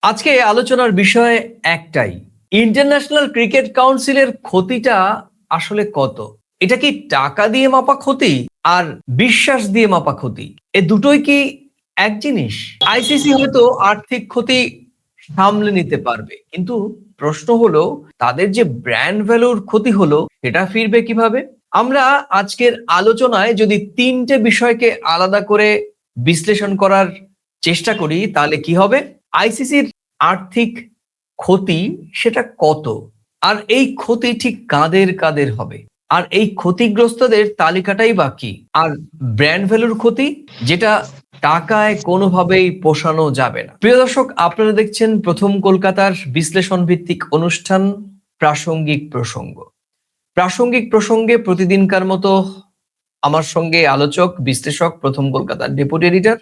আজকে আলোচনার বিষয় একটাই, ইন্টারন্যাশনাল ক্রিকেট কাউন্সিলের ক্ষতিটা আসলে কত? এটা কি টাকা দিয়ে মাপা ক্ষতি আর বিশ্বাস দিয়ে মাপা ক্ষতি? এ দুটোই কি এক জিনিস? আইসিসি হয়তো আর্থিক ক্ষতি সামলে নিতে পারবে, কিন্তু প্রশ্ন হলো তাদের যে ব্র্যান্ড ভ্যালুর ক্ষতি হলো সেটা ফিরবে কিভাবে? আমরা আজকের আলোচনায় যদি তিনটে বিষয়কে আলাদা করে বিশ্লেষণ করার চেষ্টা করি তাহলে কি হবে? আইসিসির আর্থিক ক্ষতি সেটা কত, আর এই ক্ষতি ঠিক কাদের কাদের হবে, আর এই ক্ষতিগ্রস্তদের তালিকাটাই বা কি, আর ব্র্যান্ড ভ্যালুর ক্ষতি যেটা টাকায় কোনোভাবেই পোষানো যাবে না। প্রিয় দর্শক, আপনারা দেখছেন প্রথম কলকাতার বিশ্লেষণ ভিত্তিক অনুষ্ঠান প্রাসঙ্গিক প্রসঙ্গ। প্রাসঙ্গিক প্রসঙ্গে প্রতিদিনকার মতো আমার সঙ্গে আলোচক বিশ্লেষক প্রথম কলকাতার ডেপুটি এডিটর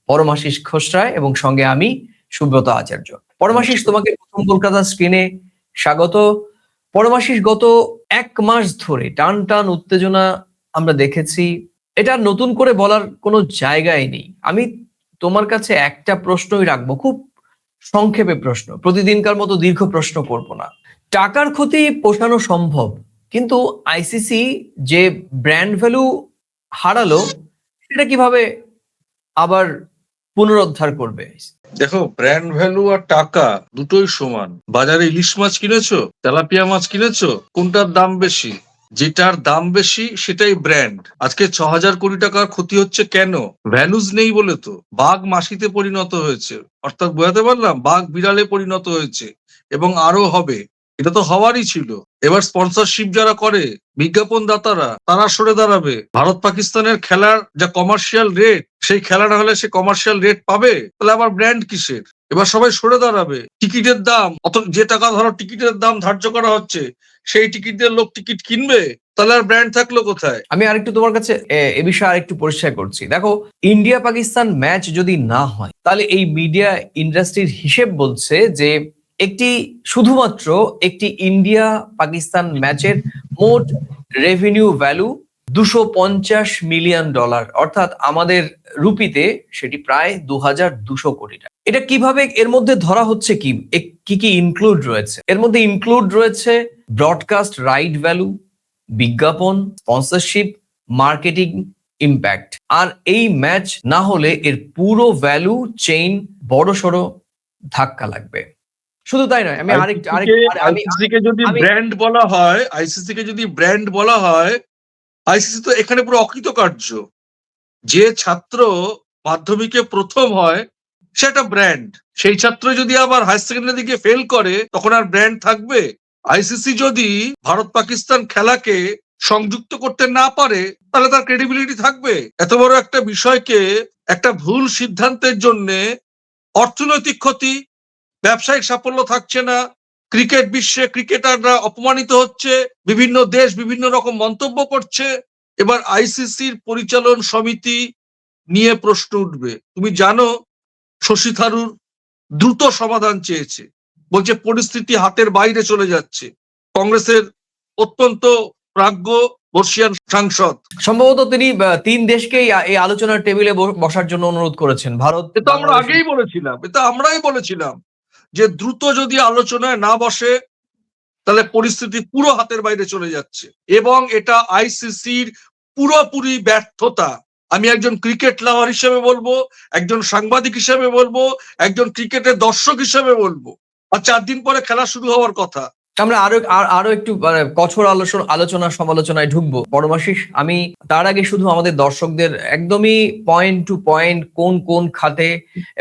পরমাশিস খোসরায় এবং সঙ্গে আমি সুব্রত আচার্য। পরমাশিস, তোমাকে প্রথম কলকাতার স্ক্রিনে স্বাগত। পরমাশিস, গত 1 মাস ধরে টান টান উত্তেজনা আমরা দেখেছি। এটা নতুন করে বলার কোনো জায়গাই নেই। আমি তোমার কাছে একটা প্রশ্নই রাখবো, খুব সংক্ষেপে প্রশ্ন, প্রতিদিনকার মতো দীর্ঘ প্রশ্ন করব না। টাকার ক্ষতি পোষানো সম্ভব, কিন্তু আইসিসি যে ব্র্যান্ড ভ্যালু হারালো সেটা কিভাবে আবার পুনরুদ্ধার করবে? দেখো, ব্র্যান্ড ভ্যালু আর টাকা দুটোই সমান। বাজারে ইলিশ মাছ কিনেছো, তেলাপিয়া মাছ কিনেছো, কোনটার দাম বেশি? যেটার দাম বেশি সেটাই ব্র্যান্ড। আজকে 6,000 কোটি টাকার ক্ষতি হচ্ছে কেন? ভ্যালুজ নেই বলে তো। বাঘ মাসিতে পরিণত হয়েছে, অর্থাৎ বোঝাতে পারলাম, বাঘ বিড়ালে পরিণত হয়েছে এবং আরো হবে। এটা তো হওয়ারই ছিল। এবার স্পন্সরশিপ যারা করে, বিজ্ঞাপন দাতারা, তারা সরে দাঁড়াবে। ভারত পাকিস্তানের খেলার যা কমার্শিয়াল রেট, সেই খেলাটা হলে সে কমার্শিয়াল রেট পাবে, তাহলে আবার ব্র্যান্ড কিসের? এবার সবাই সরে দাঁড়াবে। টিকিটের দাম, অত যে টাকা ধরো টিকিটের দাম ধার্য করা হচ্ছে, সেই টিকিট দিয়ে লোক টিকিট কিনবে, তাহলে আর ব্র্যান্ড থাকলো কোথায়? আমি আরেকটু তোমার কাছে এ বিষয়ে আরেকটু পরিষ্কার করছি। দেখো, ইন্ডিয়া পাকিস্তান ম্যাচ যদি না হয় তাহলে এই মিডিয়া ইন্ডাস্ট্রির হিসেব বলছে যে শুধুমাত্র একটি ইন্ডিয়া পাকিস্তান ম্যাচের মোট রেভিনিউ ভ্যালু $250 মিলিয়ন, অর্থাৎ আমাদের রুপিতে সেটি প্রায় 2,200 কোটি টাকা। এটা কিভাবে এর মধ্যে ধরা হচ্ছে? কি কি ইনক্লুড রয়েছে এর মধ্যে? ইনক্লুড রয়েছে ব্রডকাস্ট রাইট ভ্যালু, বিজ্ঞাপন, স্পন্সরশিপ, মার্কেটিং ইম্প্যাক্ট। আর এই ম্যাচ না হলে এর পুরো ভ্যালু চেইন বড়সড় ধাক্কা লাগবে। শুধু তাই নয়, আমি আইসিসি কে যদি ব্র্যান্ড বলা হয়, আইসিসি তো এখানে পুরো অকৃতকার্য। যে ছাত্র মাধ্যমিকে প্রথম হয় সেটা ব্র্যান্ড। সেই ছাত্র যদি আবার হায়ার সেকেন্ডারি দিকে ফেল করে, তখন আর ব্র্যান্ড থাকবে? আইসিসি যদি ভারত পাকিস্তান খেলাকে সংযুক্ত করতে না পারে, তাহলে তার ক্রেডিবিলিটি থাকবে? এত বড় একটা বিষয়কে একটা ভুল সিদ্ধান্তের জন্য অর্থনৈতিক ক্ষতি, ব্যবসায়িক সাফল্য থাকছে না, ক্রিকেট বিশ্বে ক্রিকেটাররা অপমানিত হচ্ছে, বিভিন্ন দেশ বিভিন্ন রকম মন্তব্য করছে। এবার আইসিসির পরিচালন সমিতি নিয়ে প্রশ্ন উঠবে। তুমি জানো, শশী থারুর দ্রুত সমাধান চেয়েছে, বলছে পরিস্থিতি হাতের বাইরে চলে যাচ্ছে। কংগ্রেসের অত্যন্ত প্রাজ্ঞ বর্ষিয়ান সাংসদ, সম্ভবত তিনি 3 দেশকেই এই আলোচনার টেবিলে বসার জন্য অনুরোধ করেছেন। ভারত, এটা আমরা আগেই বলেছিলাম, এটা আমরাই বলেছিলাম যে দ্রুত যদি আলোচনায় না বসে, তাহলে পরিস্থিতি পুরো হাতের বাইরে চলে যাচ্ছে এবং এটা আইসিসির পুরোপুরি ব্যর্থতা। আমি একজন ক্রিকেট লাভার হিসেবে বলবো, একজন সাংবাদিক হিসেবে বলবো, একজন ক্রিকেটের দর্শক হিসেবে বলবো। আর 4 দিন পরে খেলা শুরু হওয়ার কথা। আমরা আরো একটু কঠোর আলোচনা সমালোচনায় ঢুকবো। পরমাশিস, আমি তার আগে শুধু আমাদের দর্শকদের একদমই পয়েন্ট টু পয়েন্ট কোন কোন খাতে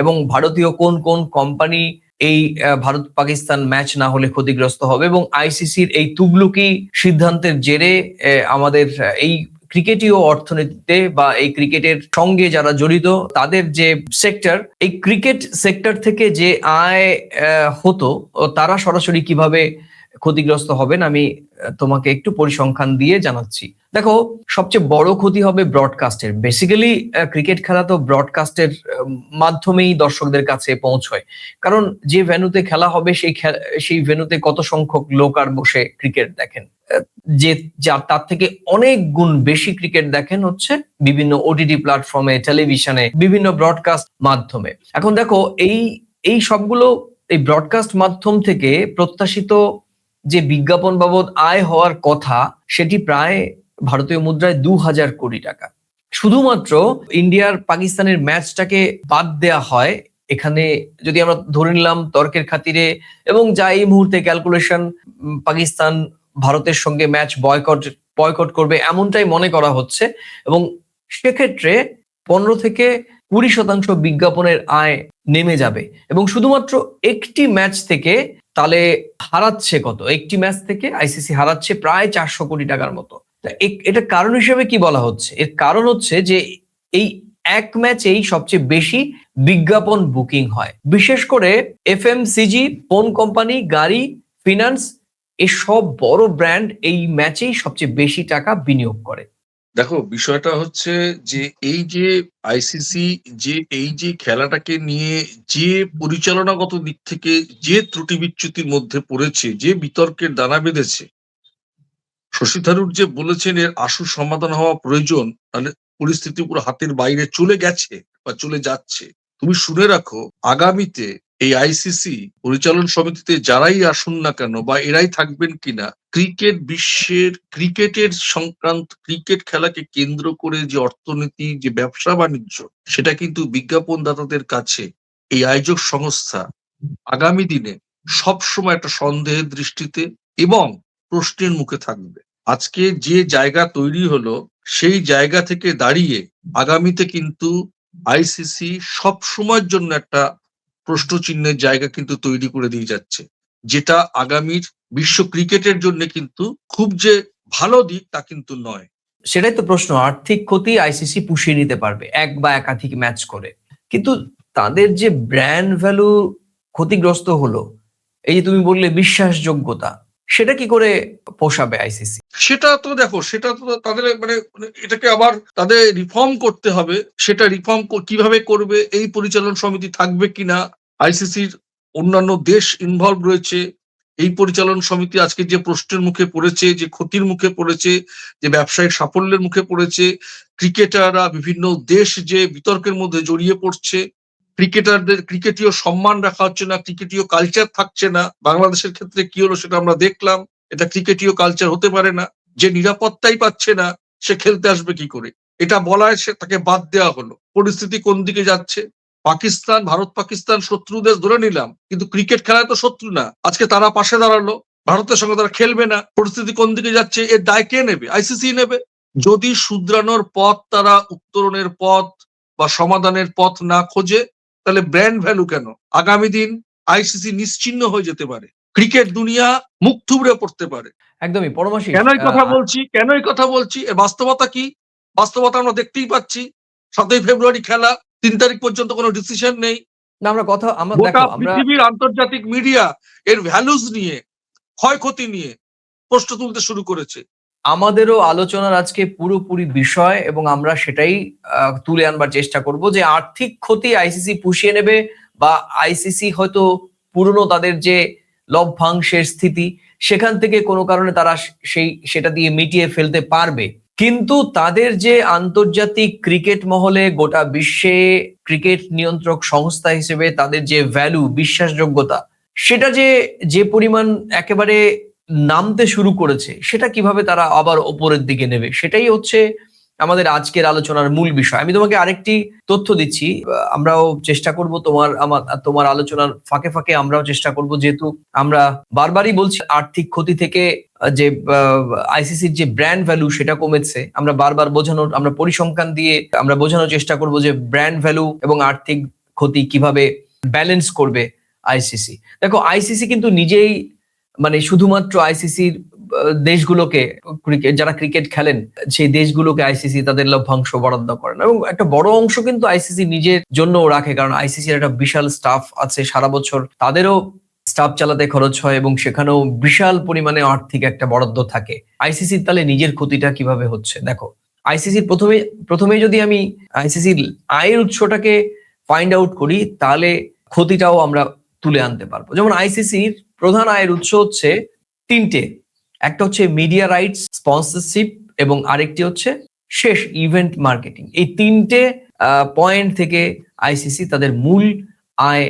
এবং ভারতীয় কোন কোন কোম্পানি এই ভারত পাকিস্তান ম্যাচ না হলে ক্ষতিগ্রস্ত হবে এবং আইসিসির এই তুগলুকি সিদ্ধান্তের জেরে আমাদের এই ক্রিকেটীয় অর্থনীতিতে বা এই ক্রিকেটের সঙ্গে যারা জড়িত তাদের যে সেক্টর, এই ক্রিকেট সেক্টর থেকে যে আয় হতো, তারা সরাসরি কিভাবে ক্ষতিগ্রস্ত হবেন আমি তোমাকে একটু পরিসংখ্যান দিয়ে জানাচ্ছি। দেখো, সবচেয়ে বড় ক্ষতি হবে ব্রডকাস্টের। বেসিক্যালি ক্রিকেট খেলা তো ব্রডকাস্টের মাধ্যমেই দর্শকদের কাছে পৌঁছয়, কারণ যে ভেন্যুতে খেলা হবে সেই ভেন্যুতে কত সংখ্যক লোক আর বসে ক্রিকেট দেখেন, যে তার থেকে অনেক গুণ বেশি ক্রিকেট দেখেন হচ্ছে বিভিন্ন ওটিটি প্ল্যাটফর্মে, টেলিভিশনে, বিভিন্ন ব্রডকাস্ট মাধ্যমে। এখন দেখো, এই সবগুলো এই ব্রডকাস্ট মাধ্যম থেকে প্রত্যাশিত যে বিজ্ঞাপন বাবদ আয় হওয়ার কথা সেটি প্রায় ভারতীয় মুদ্রায় 2000 কোটি টাকা। শুধুমাত্র ইন্ডিয়ার পাকিস্তানের ম্যাচটাকে বাদ দেয়া হয়, এখানে যদি আমরা ধরে নিলাম তর্কের খাতিরে এবং যা এই মুহূর্তে ক্যালকুলেশন, পাকিস্তান ভারতের সঙ্গে ম্যাচ বয়কট করবে এমনটাই মনে করা হচ্ছে, এবং সেক্ষেত্রে 15 থেকে 20% বিজ্ঞাপনের আয় নেমে যাবে। এবং শুধুমাত্র একটি ম্যাচ থেকে তাহলে হারাচ্ছে কত? একটি ম্যাচ থেকে আইসিসি হারাচ্ছে প্রায় 400 কোটি টাকার মতো। এটা কারণ হিসেবে কি বলা হচ্ছে? এর কারণ হচ্ছে যে এই এক ম্যাচেই সবচেয়ে বেশি বিজ্ঞাপন বুকিং হয়, বিশেষ করে এফএমসিজি, ফোন কোম্পানি, গাড়ি, ফিনান্স, এসব বড় ব্র্যান্ড এই ম্যাচেই সবচেয়ে বেশি টাকা বিনিয়োগ করে। দেখো, বিষয়টা হচ্ছে যে এই যে আইসিসি যে এই যে খেলাটাকে নিয়ে যে পরিচালনাগত দিক থেকে যে ত্রুটি বিচ্যুতির মধ্যে পড়েছে, যে বিতর্কের দানা বেঁধেছে, শশী থারুর যে বলেছেন এর আশু সমাধান হওয়া প্রয়োজন, তাহলে পরিস্থিতি পুরো হাতের বাইরে চলে গেছে বা চলে যাচ্ছে। তুমি শুনে রাখো, আগামীতে এই আইসিসি পরিচালন সমিতিতে যারাই আসুন না কেন বা এরাই থাকবেন কিনা, ক্রিকেট বিশ্বের ক্রিকেটের সংক্রান্ত ক্রিকেট খেলাকে কেন্দ্র করে যে অর্থনীতি, যে ব্যবসা বাণিজ্য, সেটা কিন্তু বিজ্ঞাপনদাতাদের কাছে এই আয়োজক সংস্থা আগামী দিনে সবসময় একটা সন্দেহের দৃষ্টিতে এবং প্রশ্নের মুখে থাকবে। আজকে যে জায়গা তৈরি হলো, সেই জায়গা থেকে দাঁড়িয়ে আগামীতে কিন্তু আইসিসি সব সময়ের জন্য একটা প্রশ্নচিহ্নের জায়গা কিন্তু তৈরি করে দিয়ে যাচ্ছে, যেটা আগামীর বিশ্ব ক্রিকেটের জন্য কিন্তু খুব যে ভালো দিক তা কিন্তু নয়। সেটাই তো প্রশ্ন। আর্থিক ক্ষতি আইসিসি পুষিয়ে নিতে পারবে এক বা একাধিক ম্যাচ করে, কিন্তু তাদের যে ব্র্যান্ড ভ্যালু ক্ষতিগ্রস্ত হলো, এই যে তুমি বললে বিশ্বাসযোগ্যতা, সেটা কি করে পোষাবে আইসিসি? সেটা তো দেখো, সেটা তো তাদের মানে এটাকে আবার তাদের রিফর্ম করতে হবে। সেটা রিফর্ম কিভাবে করবে, এই পরিচালন সমিতি থাকবে কিনা, আইসিসির অন্যান্য দেশ ইনভলভ রয়েছে, এই পরিচালন সমিতি আজকে যে প্রশ্নের মুখে পড়েছে, যে ক্ষতির মুখে পড়েছে, যে ব্যবসায়িক সাফল্যের মুখে পড়েছে, ক্রিকেটাররা বিভিন্ন দেশ যে বিতর্কের মধ্যে জড়িয়ে পড়ছে, ক্রিকেটারদের ক্রিকেটীয় সম্মান রাখা হচ্ছে না, ক্রিকেটীয় কালচার থাকছে না। বাংলাদেশের ক্ষেত্রে কি হলো সেটা আমরা দেখলাম। এটা ক্রিকেটীয় কালচার হতে পারে না। যে নিরাপত্তাই পাচ্ছে না, সে খেলতে আসবে কি করে? এটা বলায় সে তাকে বাদ দেওয়া হলো। পরিস্থিতি কোন দিকে যাচ্ছে? পাকিস্তান, ভারত পাকিস্তান শত্রু দেশ ধরে নিলাম, কিন্তু ক্রিকেট খেলায় তো শত্রু না। আজকে তারা পাশে দাঁড়ালো, ভারতের সঙ্গে তারা খেলবে না। পরিস্থিতি কোন দিকে যাচ্ছে, এর দায় কে নেবে? আইসিসি নেবে। যদি শুধরানোর পথ, তারা উত্তরণের পথ বা সমাধানের পথ না খোঁজে, তাহলে ব্র্যান্ড ভ্যালু কেন? আগামী দিন আইসিসি নিশ্চিহ্ন হয়ে যেতে পারে, ক্রিকেট দুনিয়া মুখ থুবড়ে পড়তে পারে। একদমই পরমাশিস। কেন এই কথা বলছি, কেন এই কথা বলছি? এর বাস্তবতা কি? বাস্তবতা আমরা দেখতেই পাচ্ছি। 7ই ফেব্রুয়ারি খেলা, 3 তারিখ পর্যন্ত কোনো ডিসিশন নেই। না, আমরা গোটা দেখো, আমরা পৃথিবীর আন্তর্জাতিক মিডিয়া এর ভ্যালুজ নিয়ে, ক্ষয়ক্ষতি নিয়ে প্রশ্ন তুলতে শুরু করেছে। আমাদেরও আলোচনার আজকে পুরোপুরি বিষয়, এবং আমরা সেটাই তুলে আনবার চেষ্টা করব যে আর্থিক ক্ষতি আইসিসি পুষিয়ে নেবে, বা আইসিসি হয়তো পুরনো তাদের যে লভ্যাংশের স্থিতি, সেখান থেকে কোনো কারণে তারা সেটা দিয়ে মিটিয়ে ফেলতে পারবে। কিন্তু তাদের যে আন্তর্জাতিক ক্রিকেট মহলে গোটা বিশ্বে ক্রিকেট নিয়ন্ত্রক সংস্থা হিসেবে তাদের যে ভ্যালু, বিশ্বাসযোগ্যতা, সেটা যে পরিমাণ একেবারে নামতে শুরু করেছে, সেটা কিভাবে তারা আবার ওপরের দিকে নেবে, সেটাই হচ্ছে আমাদের আজকের আলোচনার মূল বিষয়। আমি তোমাকে আরেকটি তথ্য দিচ্ছি। আমরাও চেষ্টা করব তোমার আলোচনার ফাঁকে ফাঁকে আমরাও চেষ্টা করব, যেহেতু আমরা বারবারই বলছি আর্থিক ক্ষতি থেকে যে আইসিসির যে ব্র্যান্ড ভ্যালু সেটা কমেছে, আমরা পরিসংখ্যান দিয়ে আমরা বোঝানোর চেষ্টা করব যে ব্র্যান্ড ভ্যালু এবং আর্থিক ক্ষতি কিভাবে ব্যালেন্স করবে আইসিসি। দেখো, আইসিসি কিন্তু নিজেই, মানে শুধুমাত্র আইসিসির দেশগুলোকে, যারা ক্রিকেট খেলেন সেই দেশগুলোকে আইসিসি তাদের লভ্যাংশ বরাদ্দ করেন, এবং একটা বড় অংশ কিন্তু আইসিসি নিজের জন্য রাখে, কারণ আইসিসির একটা বিশাল স্টাফ আছে, সারা বছর তাদেরও স্টাফ চালাতে খরচ হয়, এবং সেখানেও বিশাল পরিমাণে আর্থিক একটা বরাদ্দ থাকে। আইসিসির তাহলে নিজের ক্ষতিটা কিভাবে হচ্ছে? দেখো, আইসিসির প্রথমে যদি আমি আইসিসির আয়ের উৎসটাকে ফাইন্ড আউট করি, তাহলে ক্ষতিটাও আমরা তুলে আনতে পারবো। যেমন আইসিসির প্রধান আয়ের উৎস হচ্ছে 3টে। একটা হচ্ছে মিডিয়া রাইটস, স্পন্সরশিপ, এবং আরেকটি হচ্ছে শেষ ইভেন্ট মার্কেটিং। এই 3টে পয়েন্ট থেকে আইসিসি তাদের মূল আয়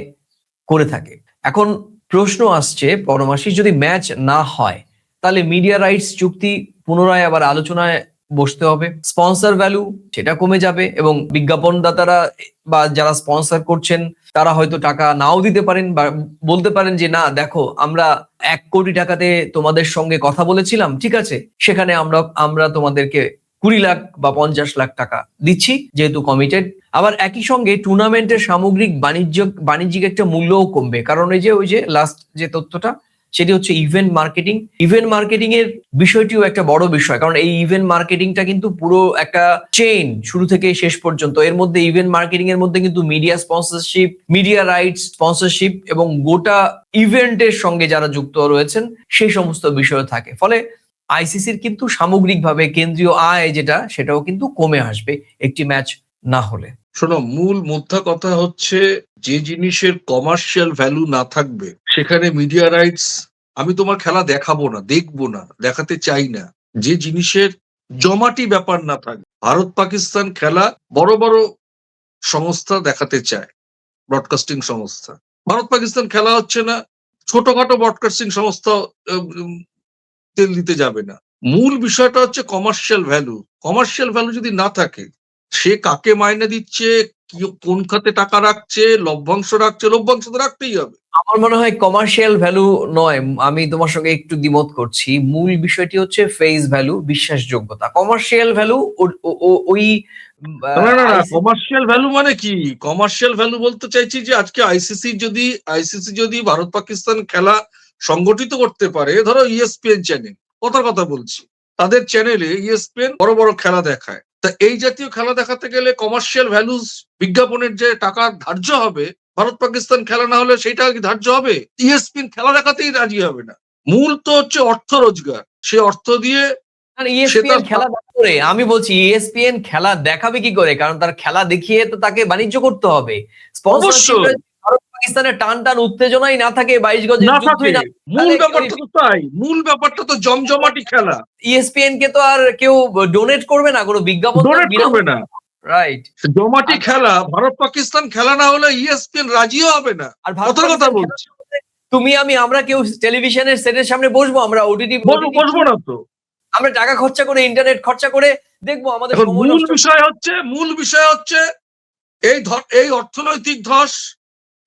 করে থাকে। এখন প্রশ্ন আসছে, পরমাশিস যদি ম্যাচ না হয় তাহলে মিডিয়া রাইটস চুক্তি পুনরায় আবার আলোচনায় বসতে হবে, স্পন্সর ভ্যালু সেটা কমে যাবে এবং বিজ্ঞাপনদাতারা বা যারা স্পন্সর করছেন তারা হয়তো টাকা নাও দিতে পারেন বা বলতে পারেন যে না দেখো আমরা 1 কোটি টাকাতে তোমাদের সঙ্গে কথা বলেছিলাম, ঠিক আছে সেখানে আমরা তোমাদেরকে 20 লাখ বা 50 লাখ টাকা দিচ্ছি যেহেতু কমিটেড। আবার একই সঙ্গে টুর্নামেন্টের সামগ্রিক বাণিজ্যিক একটা মূল্যও কমবে, কারণ ওই যে লাস্ট যে তথ্যটা সেটি হচ্ছে ইভেন্ট মার্কেটিং। ইভেন্ট মার্কেটিং এর বিষয়টিও একটা বড় বিষয়, কারণ এই ইভেন্ট মার্কেটিংটা কিন্তু পুরো একটা চেইন শুরু থেকে শেষ পর্যন্ত। এর মধ্যে ইভেন্ট মার্কেটিং এর মধ্যে কিন্তু media sponsorship, media rights sponsorship এবং গোটা ইভেন্টের সঙ্গে যারা যুক্ত রয়েছেন সেই সমস্ত বিষয় থাকে। ফলে আইসিসির কিন্তু সামগ্রিকভাবে কেন্দ্রীয় আয় যেটা সেটাও কিন্তু কমে আসবে একটি ম্যাচ না হলে। শোনো, মূল মোদ্দা কথা হচ্ছে যে জিনিসের কমার্শিয়াল ভ্যালু না থাকবে সেখানে মিডিয়া রাইটস, আমি তোমার খেলা দেখাবো না, দেখবো না, দেখাতে চাই না। যে জিনিসের জমাটি ব্যাপার না থাকে, ভারত পাকিস্তান খেলা বড় বড় সংস্থা দেখাতে চায়, ব্রডকাস্টিং সংস্থা। ভারত পাকিস্তান খেলা হচ্ছে না, ছোটখাটো ব্রডকাস্টিং সংস্থা তেল দিতে যাবে না। মূল বিষয়টা হচ্ছে কমার্শিয়াল ভ্যালু। কমার্শিয়াল ভ্যালু যদি না থাকে, সে কাকে মাইনে দিচ্ছে, কোন খাতে টাকা রাখছে, লভ্যাংশ রাখছে, লভ্যাংশ তো রাখতেই হবে। আমার মনে হয় কমার্শিয়াল ভ্যালু নয়, আমি তোমার সঙ্গে একটু দ্বিমত করছি। মূল বিষয়টি হচ্ছে ফেস ভ্যালু, বিশ্বাসযোগ্যতা। কমার্শিয়াল ভ্যালু ওই না না না, কমার্শিয়াল ভ্যালু মানে কি? কমার্শিয়াল ভ্যালু বলতে চাইছি যে আজকে আইসিসি যদি ভারত পাকিস্তান খেলা সংগঠিত করতে পারে, ধরো ইএসপিএন চ্যানেল, কথার কথা বলছি, তাদের চ্যানেলে ইএসপিএন বড় বড় খেলা দেখায়, তা এই জাতীয় খেলা দেখাতে গেলে কমার্শিয়াল ভ্যালুস, বিজ্ঞাপনের যে টাকা ধার্য হবে, ভারত পাকিস্তান খেলা না হলে সেই টাকা কি ধার্য হবে? ইএসপিএন খেলা দেখাতেই রাজি হবে না। মূল তো হচ্ছে অর্থ রোজগার, সে অর্থ দিয়ে সে ইএসপিএন তার খেলা করে, আমি বলছি ইএসপিএন খেলা দেখাবে কি করে, কারণ তার খেলা দেখিয়ে তো তাকে বাণিজ্য করতে হবে। স্পন্সরশিপ অবশ্যই ভারত পাকিস্তানের টান টান উত্তেজনাই না থাকে, 22 গজের না যুদ্ধই থাকে। না, মূল ব্যাপারটা তো তাই, মূল ব্যাপারটা তো জমজমাটি খেলা। ইএসপিএন কে তো আর কেউ ডোনেট করবে না, কোনো বিজ্ঞাপন ডোনেট করবে না, রাইট। জমাটি খেলা। ভারত পাকিস্তান খেলা না হলে ইএসপিএন রাজিও হবে না, আর ভারত কথার কথা পাকিস্তান বলছি। তুমি আমরা কেউ টেলিভিশনের সেটের সামনে বসবো, আমরা বসবো না তো। আমরা টাকা খরচা করে, ইন্টারনেট খরচা করে দেখবো, আমাদের এখন সময় মূল নষ্ট। বিষয় হচ্ছে এই অর্থনৈতিক ধস,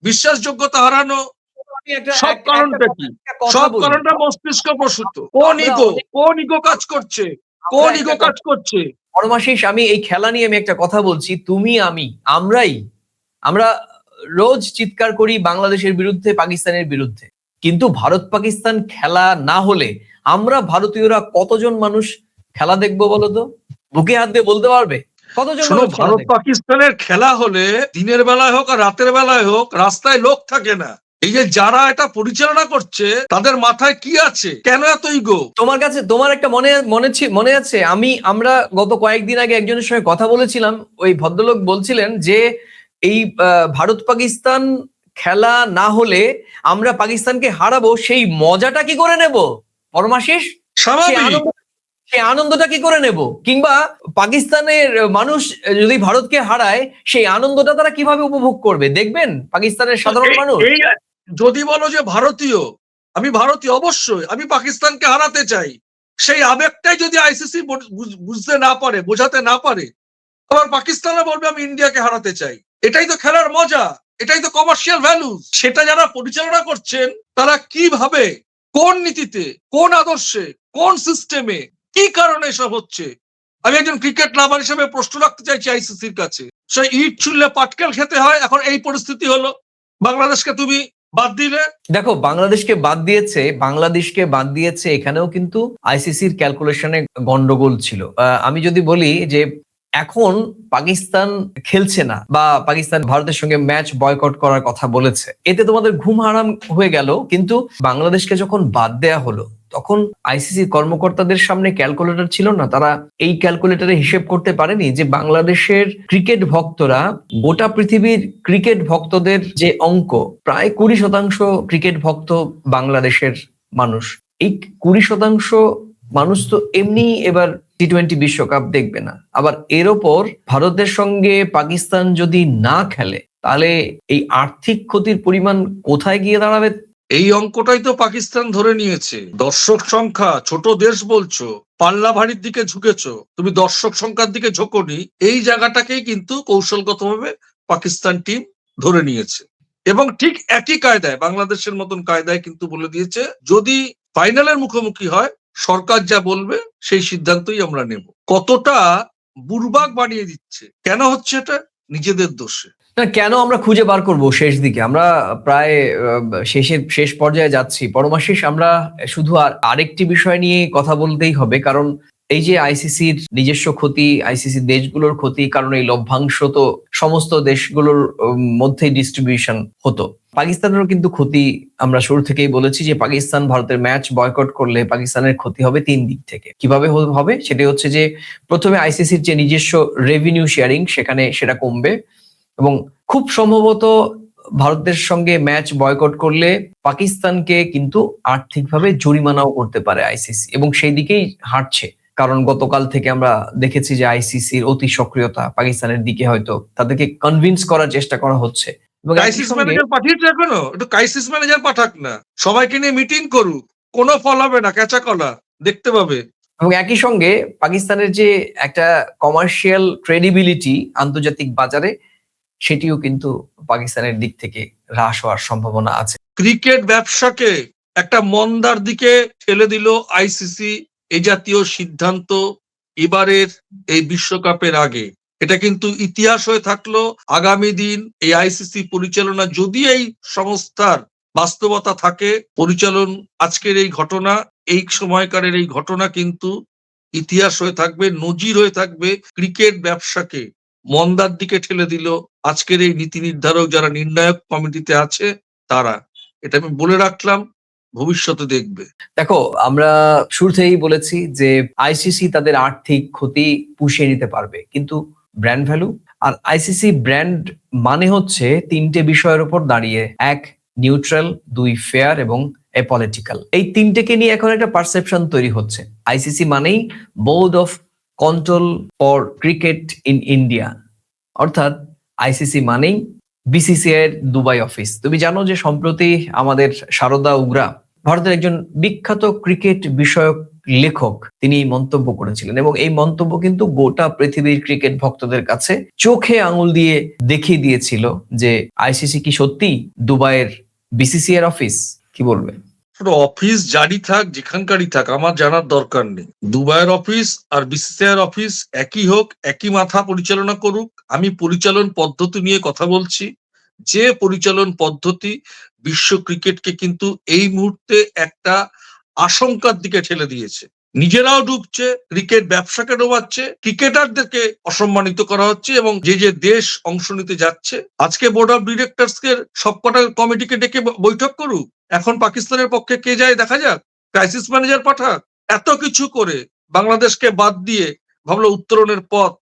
বিশ্বাসযোগ্যতা হারানো, আমি একটা সব কারণটা কি? কথা সব বলি, কারণটা মস্তিষ্ক প্রসূত। আমরা কোন ইগো কাজ করছে, কোন ইগো কাজ করছে। পরমাশিস, আমি এই খেলা নিয়ে আমি একটা কথা বলছি, তুমি আমরা রোজ চিৎকার করি বাংলাদেশের বিরুদ্ধে, পাকিস্তানের বিরুদ্ধে, কিন্তু ভারত পাকিস্তান খেলা না হলে আমরা ভারতীয়রা কতজন মানুষ খেলা দেখবো বলো তো? বুকে হাত দিয়ে বলতে পারবে কতজন শোনো, মানুষ খেলা ভারত দেখবে? পাকিস্তানের খেলা হলে দিনের বেলায় হোক আর রাতের বেলায় হোক রাস্তায় লোক থাকে না। এই যে যারা এটা পরিচালনা করছে তাদের মাথায় কি আছে, কেন এত ইগো? তোমার একটা মনে আছে, আমরা গত কয়েকদিন আগে একজনের সঙ্গে কথা বলেছিলাম, ওই ভদ্রলোক বলছিলেন যে এই ভারত পাকিস্তান খেলা না হলে আমরা পাকিস্তানকে হারাবো, সেই মজাটা কি করে নেব পরমাশিস? স্বাভাবিক। সেই আনন্দটা কি করে নেব? কিংবা পাকিস্তানের মানুষ যদি ভারতকে হারায় সেই আনন্দটা তারা কিভাবে উপভোগ করবে দেখবেন পাকিস্তানের সাধারণ মানুষ? এই যদি বলো যে আমি ভারতীয়, অবশ্যই আমি পাকিস্তানকে হারাতে চাই, সেই আবেগটাই যদি আইসিসি বুঝতে না পারে, বোঝাতে না পারে, আবার পাকিস্তানও বলবে আমি ইন্ডিয়াকে হারাতে চাই। এটাই তো খেলার মজা, এটাই তো কমার্শিয়াল ভ্যালু। সেটা যারা পরিচালনা করছেন তারা কিভাবে, কোন নীতিতে, কোন আদর্শে, কোন সিস্টেমে, কি কারণে এসব হচ্ছে? আমি একজন ক্রিকেট লাভার হিসেবে প্রশ্ন রাখতে চাইছি আইসিসির কাছে। সে ইট ছুড়লে পাটকেল খেতে হয়, এখন এই পরিস্থিতি হলো, বাংলাদেশকে তুমি বাদ দিলে। দেখো, বাংলাদেশকে বাদ দিয়েছে, এখানেও কিন্তু আইসিসির ক্যালকুলেশনে গন্ডগোল ছিল। আমি যদি বলি যে এখন পাকিস্তান খেলছে না বা পাকিস্তান ভারতের সঙ্গে ম্যাচ বয়কট করার কথা বলেছে, এতে তোমাদের ঘুম হারাম হয়ে গেল, কিন্তু বাংলাদেশকে যখন বাদ দেয়া হলো তখন আইসিসি কর্মকর্তাদের সামনে ক্যালকুলেটর ছিল না, তারা এই ক্যালকুলেটরে হিসেব করতে পারেনি যে বাংলাদেশের ক্রিকেট ভক্তরা গোটা পৃথিবীর ক্রিকেট ভক্তদের যে অঙ্ক, প্রায় 20% ক্রিকেট ভক্ত বাংলাদেশের মানুষ। এই 20% মানুষ তো এমনি এবার টি-20 বিশ্বকাপ দেখবে না, আবার এর ওপর ভারতের সঙ্গে পাকিস্তান যদি না খেলে তাহলে এই আর্থিক ক্ষতির পরিমাণ কোথায় গিয়ে দাঁড়াবে? এই অঙ্কটাই তো পাকিস্তান ধরে নিয়েছে। দর্শক সংখ্যা, ছোট দেশ বলছো, পাল্লা ভারীর দিকে ঝুঁকেছো, তুমি দর্শক সংখ্যার দিকে ঝোঁকোনি, এই জায়গাটাকেই কিন্তু কৌশলগতভাবে পাকিস্তান টিম ধরে নিয়েছে। এবং ঠিক একই কায়দায়, বাংলাদেশের মতন কায়দায় কিন্তু বলে দিয়েছে, যদি ফাইনালের মুখোমুখি হয়, সরকার যা বলবে সেই সিদ্ধান্তই আমরা নেব। কতটা বুড়বাক বানিয়ে দিচ্ছে, কেন হচ্ছে এটা? নিজেদের দোষে। না, কেন আমরা খুঁজে বার করব শেষ দিকে? আমরা প্রায় শেষ পর্যায়ে যাচ্ছি। পরমাশিস, আমরা শুধু আরেকটি বিষয় নিয়ে কথা বলতেই হবে, কারণ এই যে আইসিসির নিজস্ব ক্ষতি, আইসিসি দেশগুলোর ক্ষতি, কারণ এই লভ্যাংশ তো সমস্ত দেশগুলোর মধ্যেই ডিস্ট্রিবিউশন হতো। পাকিস্তানেরও কিন্তু ক্ষতি, আমরা শুরু থেকেই বলেছি যে পাকিস্তান ভারতের ম্যাচ বয়কট করলে পাকিস্তানের ক্ষতি হবে 3 দিক থেকে। কিভাবে হবে? সেটা হচ্ছে যে প্রথমে আইসিসির যে নিজস্ব রেভিনিউ শেয়ারিং সেটা কমবে, এবং খুব সম্ভবত ভারতের সঙ্গে ম্যাচ বয়কট করলে পাকিস্তানকে কিন্তু আর্থিকভাবে জরিমানাও করতে পারে আইসিসি, এবং সেই দিকেই হাঁটছে। কারণ গতকাল থেকে আমরা দেখেছি যে আইসিসির অতি সক্রিয়তা পাকিস্তানের দিকে, হয়তো তাদেরকে কনভিন্স করার চেষ্টা করা হচ্ছে। এবং একই ক্রাইসিস সঙ্গে ম্যানেজার পাঠিয়েছে এখনো? একটু ক্রাইসিস ম্যানেজার পাঠাক না, সবাইকে নিয়ে মিটিং করুক, কোনো ফল হবে না, ক্যাচা কলা দেখতে পাবে। পাকিস্তানের যে একটা কমার্শিয়াল ক্রেডিবিলিটি আন্তর্জাতিক বাজারে, সেটিও কিন্তু পাকিস্তানের দিক থেকে হ্রাস হওয়ার সম্ভাবনা আছে। ক্রিকেট ব্যবসাকে একটা মন্দার দিকে ঠেলে দিল আইসিসি, এই জাতীয় সিদ্ধান্ত এবারের এই বিশ্বকাপের আগে। এটা কিন্তু ইতিহাস হয়ে থাকলো। আগামী দিন এই আইসিসি পরিচালনা, যদি এই সংস্থার বাস্তবতা থাকে, পরিচালন আজকের এই ঘটনা, এই সময়কারের এই ঘটনা কিন্তু ইতিহাস হয়ে থাকবে, নজির হয়ে থাকবে। ক্রিকেট ব্যবসাকে মন্দার দিকে ঠেলে দিল আজকের এই নীতি নির্ধারক, যারা নির্ণায়ক কমিটিতে আছে তারা। এটা আমি বলে রাখলাম, ভবিষ্যতে দেখবে। দেখো, আমরা শুরুতেই বলেছি যে আইসিসি তাদের আর্থিক ক্ষতি পুষিয়ে নিতে পারবে, কিন্তু ব্র্যান্ড ভ্যালু আর আইসিসি ব্র্যান্ড মানে হচ্ছে 3টে বিষয়ের উপর দাঁড়িয়ে: 1 নিউট্রাল, 2 ফেয়ার এবং অ্যাপলিটিক্যাল। এই 3টেকে নিয়ে এখন একটা পারসেপশন তৈরি হচ্ছে। আইসিসি মানেই board of control for cricket in India, অর্থাৎ আইসিসি মানেই বিসিসিআই এর দুবাই অফিস। তুমি জানো যে সম্প্রতি আমাদের শারদা উগ্রা, ভারতের একজন বিখ্যাত ক্রিকেট বিষয়ক লেখক, তিনি এই মন্তব্য করেছিলেন, এবং এই মন্তব্য কিন্তু গোটা পৃথিবীর ক্রিকেট ভক্তদের কাছে চোখে আঙুল দিয়ে দেখিয়ে দিয়েছিল যে আইসিসি কি সত্যি দুবাইয়ের বিসিসিআই এর অফিস? কি বলবে? অফিস জারি থাক, যেখানকারই থাক, আমার জানার দরকার নেই। দুবাইয়ের অফিস আর বিসিসিআই এর অফিস একই হোক, একই মাথা পরিচালনা করুক। আমি পরিচালন পদ্ধতি নিয়ে কথা বলছি, যে পরিচালন পদ্ধতি বিশ্ব ক্রিকেটকে কিন্তু এই মুহূর্তে একটা আশঙ্কার দিকে ঠেলে দিয়েছে। নিজেরাও ডুবছে, ক্রিকেট ব্যবসাকে ডোবাচ্ছে, ক্রিকেটারদেরকে অসম্মানিত করা হচ্ছে, এবং যে যে দেশ অংশ নিতে যাচ্ছে, আজকে বোর্ড অফ ডিরেক্টরস কে সবকটা কমিটিকে ডেকে বৈঠক করুক। এখন পাকিস্তানের পক্ষে কে যায় দেখা যাক, ক্রাইসিস ম্যানেজার পাঠাক। এত কিছু করে বাংলাদেশকে বাদ দিয়ে ভাবলো উত্তরণের পথ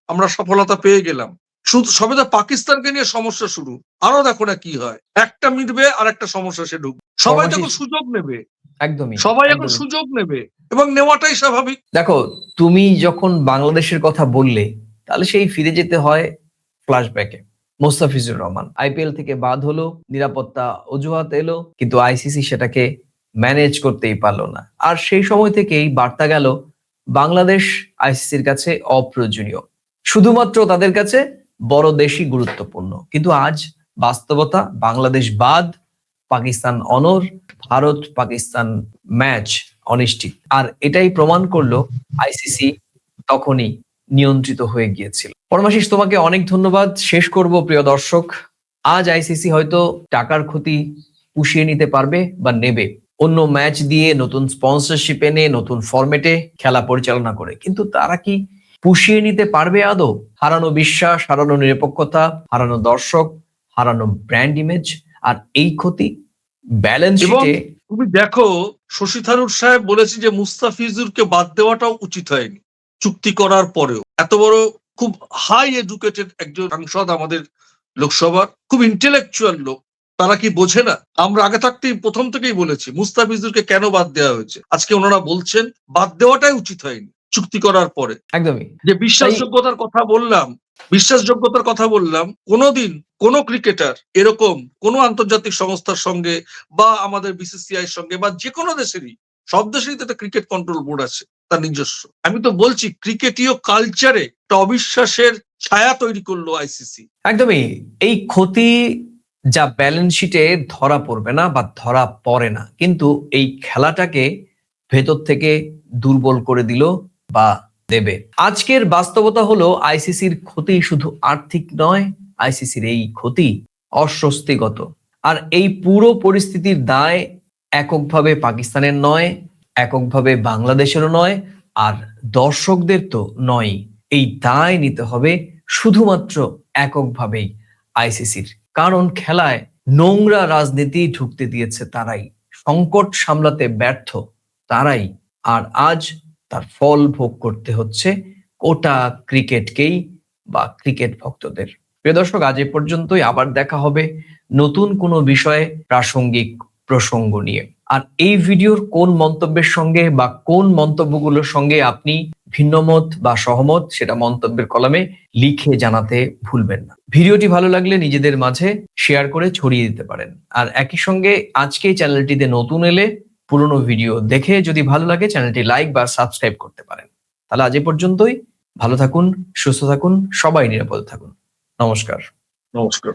আমরা সফলতা পেয়ে গেলাম, শুধু সবে তো পাকিস্তানকে নিয়ে সমস্যা শুরু। আরো দেখো না কি হয়, একটা মিটবে আর একটা সমস্যা সে ঢুকবে। সবাই তখন সুযোগ নেবে, একদমই সবাই এখন সুযোগ নেবে, এবং নেওয়াটাই স্বাভাবিক। দেখো, তুমি যখন বাংলাদেশের কথা বললে, তাহলে সেই ফিরে যেতে হয় ফ্ল্যাশব্যাকে। মোস্তাফিজুর রহমান আইপিএল থেকে বাদ হলো, নিরাপত্তা অজুহাত এলো, কিন্তু আইসিসি সেটাকে ম্যানেজ করতেই পারলো না। আর সেই সময় থেকেই বার্তা গেল বাংলাদেশ আইসিসির কাছে অপ্রয়োজনীয়, শুধুমাত্র তাদের কাছে বড় দেশই গুরুত্বপূর্ণ। কিন্তু আজ বাস্তবতা, বাংলাদেশ বাদ, পাকিস্তান অনর, ভারত পাকিস্তান ম্যাচ অনিশ্চিত। আর এটাই প্রমাণ করলো আইসিসি তখনই নিয়ন্ত্রিত হয়ে গিয়েছিল। পরমাশিস, তোমাকে অনেক ধন্যবাদ। শেষ করব প্রিয় দর্শক, আজ আইসিসি হয়তো টাকার ক্ষতি পুষিয়ে নিতে পারবে বা নেবে অন্য ম্যাচ দিয়ে, নতুন স্পন্সরশিপ এনে, নতুন ফরম্যাটে খেলা পরিচালনা করে, কিন্তু তারা কি পুষিয়ে নিতে পারবে আদৌ হারানো বিশ্বাস, হারানো নিরপেক্ষতা, হারানো দর্শক, হারানো ব্র্যান্ড ইমেজ? আর এই ক্ষতি ব্যালেন্স শিটে। তুমি দেখো, শশী থারুর সাহেব বলেছে যে মুস্তাফিজুরকে বাদ দেওয়াটাও উচিত হয়নি চুক্তি করার পরেও। এত বড় খুব হাই এডুকেটেড একজন সাংসদ আমাদের লোকসভার, খুব ইন্টেলেকচুয়াল লোক, তারা কি বোঝে না? আমরা আগে থাকতেই প্রথম থেকেই বলেছি মুস্তাফিজুরকে কেন বাদ দেওয়া হয়েছে। আজকে ওনারা বলছেন বাদ দেওয়াটাই উচিত হয়নি চুক্তি করার পরে। একদমই যে বিশ্বাসযোগ্যতার কথা বললাম, বিশ্বাসযোগ্যতার কথা বললাম, কোনোদিন কোনো ক্রিকেটার এরকম কোনো আন্তর্জাতিক সংস্থার সঙ্গে বা আমাদের বিসিসিআই এর সঙ্গে বা যে কোনো দেশেরই, সব দেশেরই তো একটা ক্রিকেট কন্ট্রোল বোর্ড আছে তার নিজস্ব। আমি তো বলছি ক্রিকেটীয় কালচারে একটা অবিশ্বাসের ছায়া তৈরি করলো আইসিসি। একদমই। এই ক্ষতি যা ব্যালেন্স শিটে ধরা পড়বে না বা ধরা পড়ে না, কিন্তু এই খেলাটাকে ভেতর থেকে দুর্বল করে দিল বা দেবে। আজকের বাস্তবতা হলো আইসিসির ক্ষতি শুধু আর্থিক নয়, আইসিসির এই ক্ষতি অস্বস্তিগত। আর এই পুরো পরিস্থিতির দায় এককভাবে পাকিস্তানের নয়, এককভাবে বাংলাদেশেরও নয়, আর দর্শকদের তো নয়। এই দায় নিতে হবে শুধুমাত্র এককভাবেই আইসিসির। কারণ খেলায় নোংরা রাজনীতি ঢুকতে দিয়েছে তারাই, সংকট সামলাতে ব্যর্থ তারাই, আর আজ তার ফল ভোগ করতে হচ্ছে গোটা ক্রিকেটকেই বা ক্রিকেট ভক্তদের। প্রিয় দর্শক, আজ এ পর্যন্তই। আবার দেখা হবে নতুন কোনো বিষয়ে, প্রাসঙ্গিক প্রসঙ্গ নিয়ে। আর এই ভিডিওর কোন মন্তব্যের সঙ্গে বা কোন মন্তব্যগুলোর সঙ্গে আপনি ভিন্নমত বা সহমত, সেটা মন্তব্যের কলামে লিখে জানাতে ভুলবেন না। ভিডিওটি ভালো লাগলে নিজেদের মাঝে শেয়ার করে ছড়িয়ে দিতে পারেন। আর একই সঙ্গে আজকে এই চ্যানেলটিতে নতুন এলে পুরনো ভিডিও দেখে যদি ভালো লাগে চ্যানেলটি লাইক বা সাবস্ক্রাইব করতে পারেন। তাহলে আজ এ পর্যন্তই। ভালো থাকুন, সুস্থ থাকুন, সবাই নিরাপদে থাকুন। নমস্কার। নমস্কার।